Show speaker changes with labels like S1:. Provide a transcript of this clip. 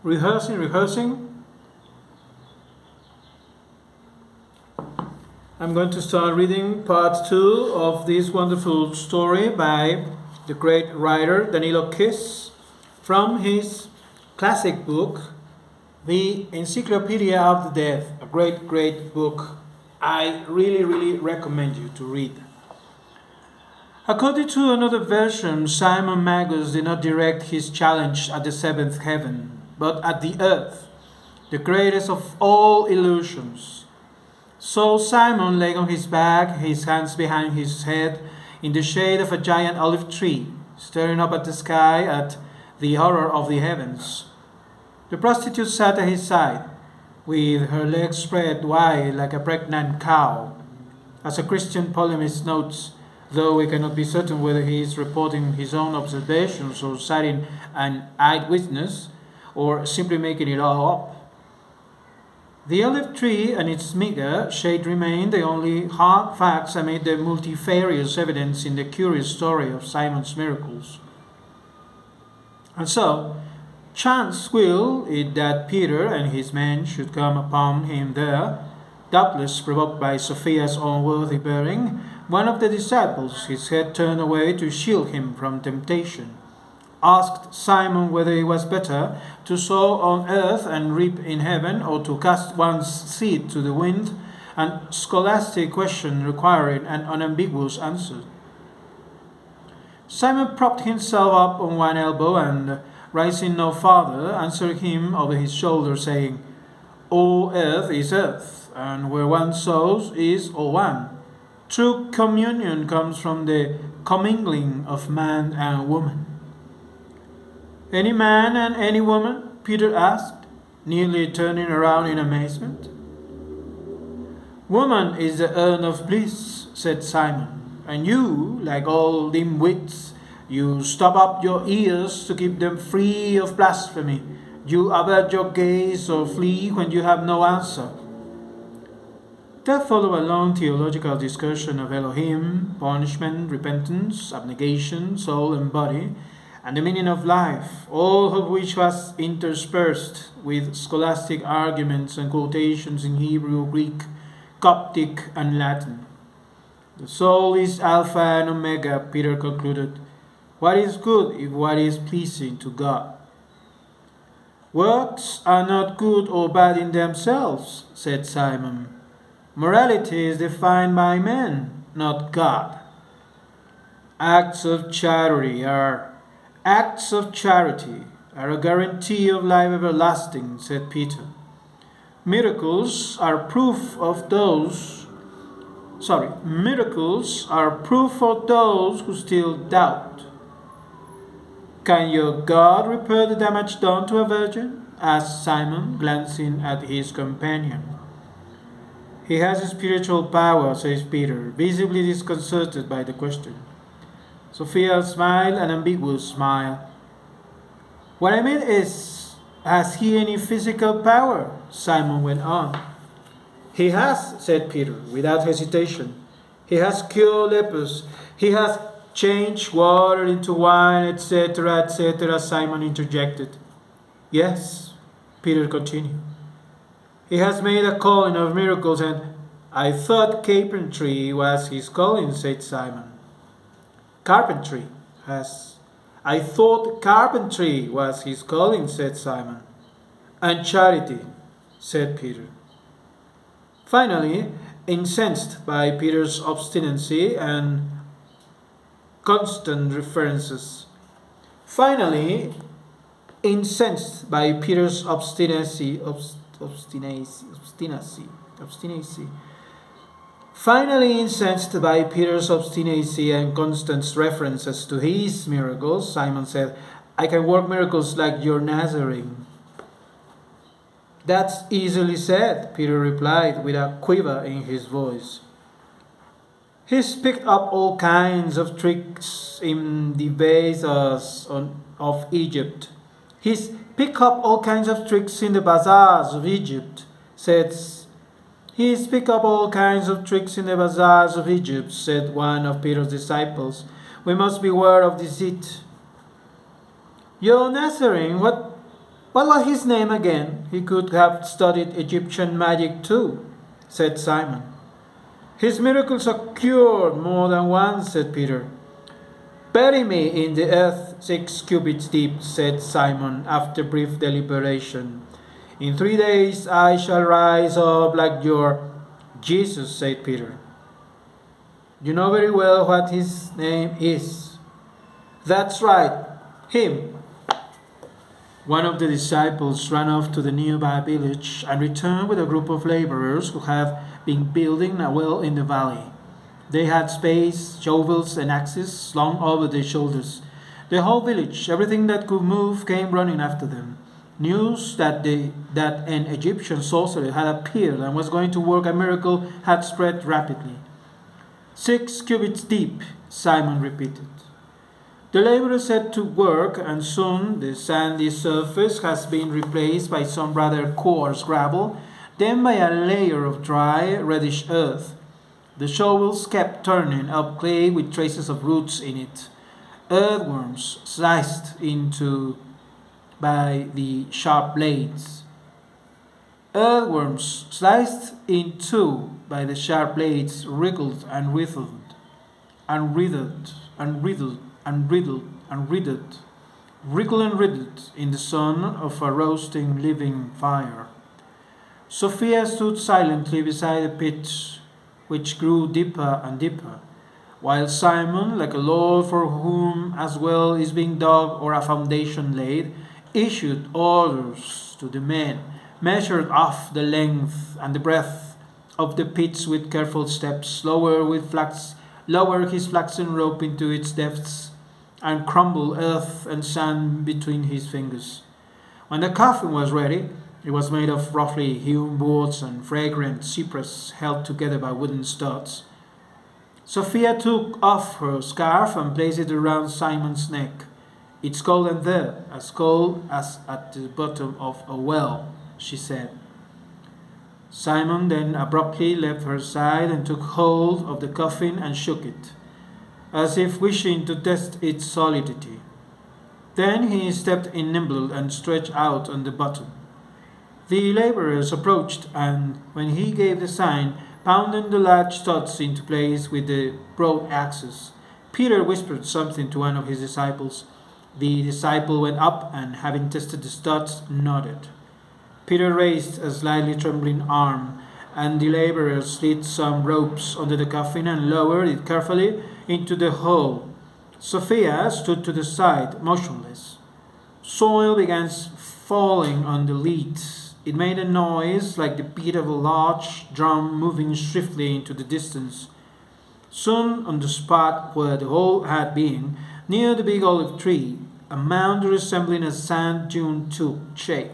S1: Rehearsing. I'm going to start reading part 2 of this wonderful story by the great writer Danilo Kis from his classic book, The Encyclopedia of the Dead, a great book I really recommend you to read. According to another version, Simon Magus did not direct his challenge at the seventh heaven, but at the earth, the greatest of all illusions. So Simon lay on his back, his hands behind his head, in the shade of a giant olive tree, staring up at the sky at the horror of the heavens. The prostitute sat at his side, with her legs spread wide like a pregnant cow. As a Christian polemist notes, though we cannot be certain whether he is reporting his own observations or citing an eyewitness, or simply making it all up. The olive tree and its meager shade remain the only hard facts amid the multifarious evidence in the curious story of Simon's miracles. And so, chance willed it that Peter and his men should come upon him there, doubtless provoked by Sophia's unworthy bearing. One of the disciples, his head turned away to shield him from temptation, asked Simon whether it was better to sow on earth and reap in heaven, or to cast one's seed to the wind, an scholastic question requiring an unambiguous answer. Simon propped himself up on one elbow and, rising no farther, answered him over his shoulder, saying, "All earth is earth, and where one sows is all one. True communion comes from the commingling of man and woman." "Any man and any woman?" Peter asked, nearly turning around in amazement. "Woman is the urn of bliss," said Simon, "and you, like all dim-wits, you stop up your ears to keep them free of blasphemy. You avert your gaze or flee when you have no answer." There followed a long theological discussion of Elohim, punishment, repentance, abnegation, soul and body, and the meaning of life, all of which was interspersed with scholastic arguments and quotations in Hebrew, Greek, Coptic, and Latin. "The soul is Alpha and Omega," Peter concluded. "What is good if what is pleasing to God?" "Works are not good or bad in themselves," said Simon. "Morality is defined by men, not God." Acts of charity are a guarantee of life everlasting," said Peter. Miracles are proof for those who still doubt." "Can your God repair the damage done to a virgin?" asked Simon, glancing at his companion. "He has spiritual power," says Peter, visibly disconcerted by the question. Sophia smiled an ambiguous smile. "What I mean is, has he any physical power?" Simon went on. "He has," said Peter, without hesitation. "He has cured lepers. He has changed water into wine, etc., Simon interjected. "Yes," Peter continued. "He has made a calling of miracles, and I thought carpentry was his calling," said Simon. I thought carpentry was his calling," said Simon. "And charity," said Peter. Finally, incensed by Peter's obstinacy and constant references to his miracles, Simon said, "I can work miracles like your Nazarene." "That's easily said," Peter replied with a quiver in his voice. "He's picked up all kinds of tricks in the bazaars of Egypt. He's picked up all kinds of tricks in the bazaars of Egypt," "He's picked up all kinds of tricks in the bazaars of Egypt," said one of Peter's disciples. "We must beware of deceit." "Your Nazarene, what "What was his name again? He could have studied Egyptian magic too," said Simon. "His miracles occurred more than once," said Peter. "Bury me in the earth 6 cubits deep," said Simon after brief deliberation. "In 3 days I shall rise up like your—" "Jesus," said Peter. "You know very well what his name is." "That's right, him." One of the disciples ran off to the nearby village and returned with a group of laborers who had been building a well in the valley. They had spades, shovels, and axes slung over their shoulders. The whole village, everything that could move, came running after them. News that an Egyptian sorcerer had appeared and was going to work a miracle had spread rapidly. 6 cubits deep," Simon repeated. The laborers set to work, and soon the sandy surface has been replaced by some rather coarse gravel, then by a layer of dry, reddish earth. The shovels kept turning up clay with traces of roots in it. Earthworms sliced into by the sharp blades. Earthworms sliced in two by the sharp blades wriggled and writhed, and writhed, and writhed, and writhed, and writhed, wriggled and writhed in the sun of a roasting living fire. Sophia stood silently beside the pit, which grew deeper and deeper, while Simon, like a lord for whom as well is being dug or a foundation laid, issued orders to the men, measured off the length and the breadth of the pits with careful steps, lowered his flaxen rope into its depths, and crumbled earth and sand between his fingers. When the coffin was ready, it was made of roughly hewn boards and fragrant cypress held together by wooden studs. Sophia took off her scarf and placed it around Simon's neck. "It's cold in there, as cold as at the bottom of a well," she said. Simon then abruptly left her side and took hold of the coffin and shook it, as if wishing to test its solidity. Then he stepped in nimble and stretched out on the bottom. The laborers approached, and when he gave the sign, pounded the large studs into place with the broad axes. Peter whispered something to one of his disciples. The disciple went up and, having tested the studs, nodded. Peter raised a slightly trembling arm, and the laborers slid some ropes under the coffin and lowered it carefully into the hole. Sophia stood to the side, motionless. Soil began falling on the lid. It made a noise like the beat of a large drum moving swiftly into the distance. Soon, on the spot where the hole had been, near the big olive tree, a mound resembling a sand dune took shape.